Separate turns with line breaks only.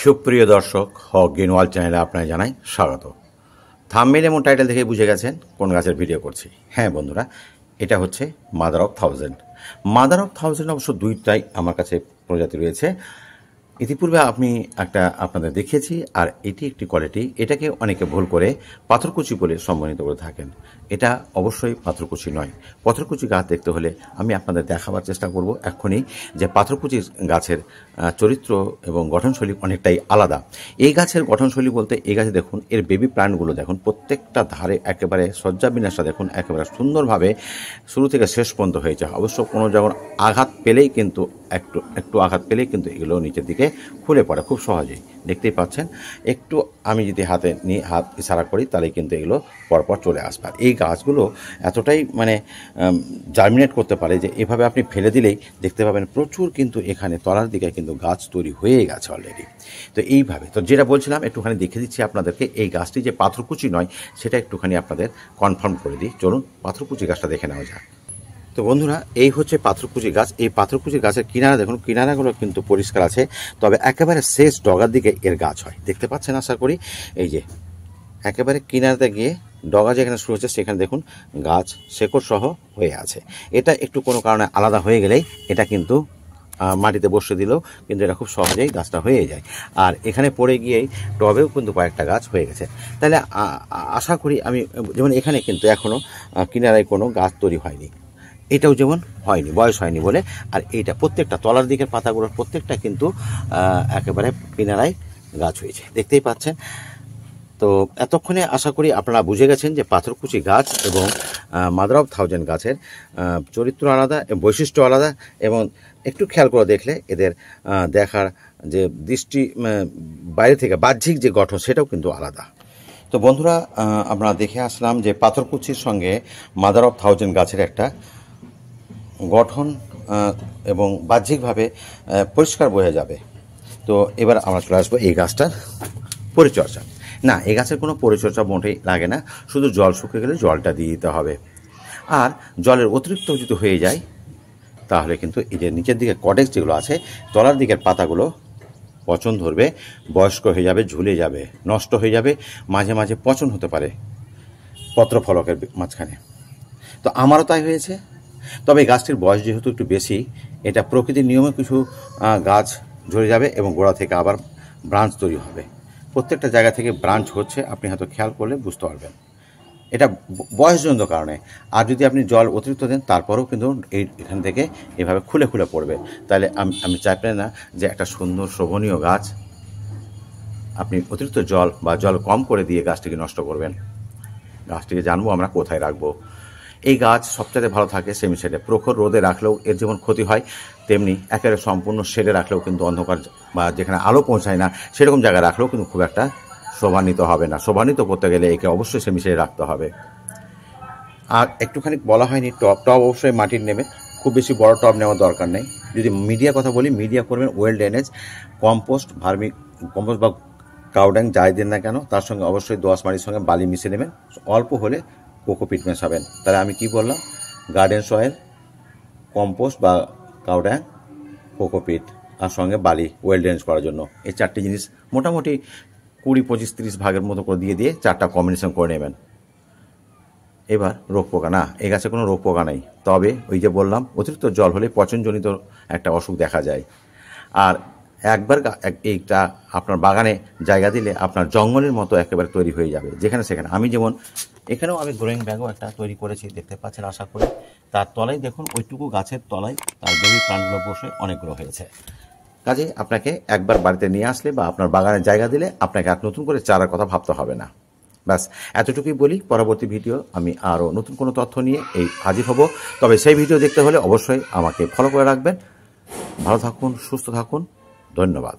সুপ্রিয় দর্শক হক green world চ্যানেলে আপনাকে জানাই স্বাগত। থাম্বনেল এবং টাইটেল দেখে বুঝে গেছেন কোন গাছের ভিডিও করছি। হ্যাঁ বন্ধুরা, এটা হচ্ছে mother of thousand. Mother of thousand অবশ্য দুইটাই আমার কাছে প্রজাতি রয়েছে। ইতিপূর্বে আমি একটা আপনাদের দেখিয়েছি, আর এটি একটি কোয়ালিটি। এটাকে অনেকে ভুল করে পাথরকুচি বলে সম্মানিত করে থাকেন। এটা অবশ্যই পাথরকুচি নয়। পাথরকুচি গাছ দেখতে হলে আমি আপনাদের দেখাবার চেষ্টা করব এক্ষুনি যে পাথরকুচি গাছের চরিত্র এবং গঠনশৈলী অনেকটাই আলাদা। এই গাছের গঠনশৈলী বলতে, এই গাছে দেখুন এর বেবি প্ল্যান্টগুলো দেখুন, প্রত্যেকটা ধারে একেবারে সজ্জা বিন্যাসটা দেখুন, একেবারে সুন্দরভাবে শুরু থেকে শেষ পর্যন্ত হয়েছে। অবশ্য কোনো যখন আঘাত পেলেই কিন্তু একটু আঘাত পেলেই কিন্তু এগুলো নিচের দিকে খুলে পড়ে খুব সহজেই, দেখতেই পাচ্ছেন। একটু আমি যদি হাতে নিয়ে হাত ইশারা করি তাহলে কিন্তু এগুলো পরপর চলে আসবে। আর এই গাছগুলো এতটাই জার্মিনেট করতে পারে যে এভাবে আপনি ফেলে দিলেই দেখতে পাবেন প্রচুর কিন্তু এখানে তলার দিকে কিন্তু গাছ তৈরি হয়ে গেছে অলরেডি। তো এইভাবে তো যেটা বলছিলাম একটুখানি দেখে দিচ্ছি আপনাদেরকে। এই গাছটি যে পাথরকুচি নয় সেটা একটুখানি আপনাদের কনফার্ম করে দিই। চলুন পাথরকুচি গাছটা দেখে নেওয়া যাক। তো বন্ধুরা, এই হচ্ছে পাথরকুচি গাছ। এই পাথরকুচি গাছের কিনারা দেখুন, কিনারাগুলো কিন্তু পরিষ্কার আছে, তবে একেবারে শেষ ডগার দিকে এর গাছ হয়, দেখতে পাচ্ছেন আশা করি। এই যে একেবারে কিনারাতে গিয়ে ডগা যেখানে শুরু হচ্ছে সেখানে দেখুন গাছ শেকড় সহ হয়ে আছে। এটা একটু কোনো কারণে আলাদা হয়ে গেলেই এটা কিন্তু মাটিতে বসে দিলেও কিন্তু এটা খুব সহজেই গাছটা হয়ে যায়। আর এখানে পড়ে গিয়েই টবেও কিন্তু কয়েকটা গাছ হয়ে গেছে। তাহলে আশা করি আমি যেমন এখানে কিন্তু এখনও কিনারায় কোনো গাছ তৈরি হয়নি, এটাও যেমন হয়নি, বয়স হয়নি বলে। আর এইটা প্রত্যেকটা তলার দিকের পাতাগুলোর প্রত্যেকটা কিন্তু একেবারে কিনারায় গাছ হয়েছে, দেখতেই পাচ্ছেন। তো এতক্ষণে আশা করি আপনারা বুঝে গেছেন যে পাথরকুচি গাছ এবং মাদার অফ থাউজেন্ড গাছের চরিত্র আলাদা, বৈশিষ্ট্য আলাদা, এবং একটু খেয়াল করে দেখলে এদের দেখার যে দৃষ্টি বাইরে থেকে বাহ্যিক যে গঠন সেটাও কিন্তু আলাদা। তো বন্ধুরা, আমরা দেখে আসলাম যে পাথরকুচির সঙ্গে মাদার অফ থাউজেন্ড গাছের একটা গঠন এবং বাহ্যিকভাবে পরিষ্কার বোঝা যাবে। তো এবার আমরা চলে আসবো এই গাছটার পরিচর্যা। না, এই গাছের কোনো পরিচর্যা মোটেই লাগে না, শুধু জল শুকিয়ে গেলে জলটা দিয়ে দিতে হবে। আর জলের অতিরিক্ত যদি হয়ে যায় তাহলে কিন্তু এই যে নিচের দিকে কটেক্স যেগুলো আছে, তলার দিকের পাতাগুলো পচন ধরবে, বয়স্ক হয়ে যাবে, ঝুলে যাবে, নষ্ট হয়ে যাবে, মাঝে মাঝে পচন হতে পারে পত্র ফলকের মাঝখানে। তো আমারও তাই হয়েছে। তবে এই গাছটির বয়স যেহেতু একটু বেশি, এটা প্রকৃতির নিয়মে কিছু গাছ ঝরে যাবে এবং গোড়া থেকে আবার ব্রাঞ্চ তৈরি হবে। প্রত্যেকটা জায়গা থেকে ব্রাঞ্চ হচ্ছে, আপনি হয়তো খেয়াল করলে বুঝতে পারবেন। এটা বয়সজনিত কারণে। আর যদি আপনি জল অতিরিক্ত দেন তারপরেও কিন্তু এখান থেকে এভাবে খুলে খুলে পড়বে। তাহলে আমি চাইবেন না যে একটা সুন্দর শোভনীয় গাছ আপনি অতিরিক্ত জল বা জল কম করে দিয়ে গাছটিকে নষ্ট করবেন। গাছটিকে জানবো আমরা কোথায় রাখবো। এই গাছ সবচেয়ে ভালো থাকে সেমি শেডে। প্রখর রোদে রাখলেও এর যেমন ক্ষতি হয়, তেমনি একেবারে সম্পূর্ণ শেডে রাখলেও কিন্তু অন্ধকার বা যেখানে আলো পৌঁছায় না সেরকম জায়গায় রাখলেও কিন্তু খুব একটা শোভান্বিত হবে না। শোভান্বিত করতে গেলে একে অবশ্যই সেমি শেডে রাখতে হবে। আর একটুখানি বলা হয়নি, টব অবশ্যই মাটির নেবেন, খুব বেশি বড় টব নেওয়ার দরকার নেই। যদি মিডিয়া কথা বলি, মিডিয়া করবেন well drainage, compost, vermi compost বা কাউডাং যাই দেন না কেন, তার সঙ্গে অবশ্যই দোআঁশ মাটির সঙ্গে বালি মিশিয়ে নেবেন। অল্প হলে কোকোপিট মেশাবেন। তাহলে আমি কি বললাম, গার্ডেন সয়েল, কম্পোস্ট বা কাউডাং, কোকোপিট আর সঙ্গে বালি ওয়েল ড্রেনেজ করার জন্য। এই চারটি জিনিস মোটামুটি 20, 25, 30 ভাগের মতো করে দিয়ে চারটা কম্বিনেশন করে নেবেন। এবার রোগ পোকা, না এই গাছে কোনো রোগ পোকা নেই, তবে ওই যে বললাম অতিরিক্ত জল হলে পচনজনিত একটা অসুখ দেখা যায়। আর একবার এইটা আপনার বাগানে জায়গা দিলে আপনার জঙ্গলের মতো একেবারে তৈরি হয়ে যাবে যেখানে সেখানে। আমি যেমন এখানেও আমি গ্রোয়িং ব্যাগও একটা তৈরি করেছি, দেখতে পাচ্ছেন আশা করি। তার তলায় দেখুন ওইটুকু গাছের তলায় তার বেবি প্লান্টগুলো বসে অনেকগুলো হয়েছে। কাজে আপনাকে একবার বাড়িতে নিয়ে আসলে বা আপনার বাগানে জায়গা দিলে আপনাকে আর নতুন করে চারার কথা ভাবতে হবে না। ব্যাস এতটুকুই বলি। পরবর্তী ভিডিও আমি আরও নতুন কোনো তথ্য নিয়ে হাজির হব। তবে সেই ভিডিও দেখতে হলে অবশ্যই আমাকে ফলো করে রাখবেন। ভালো থাকুন, সুস্থ থাকুন, ধন্যবাদ।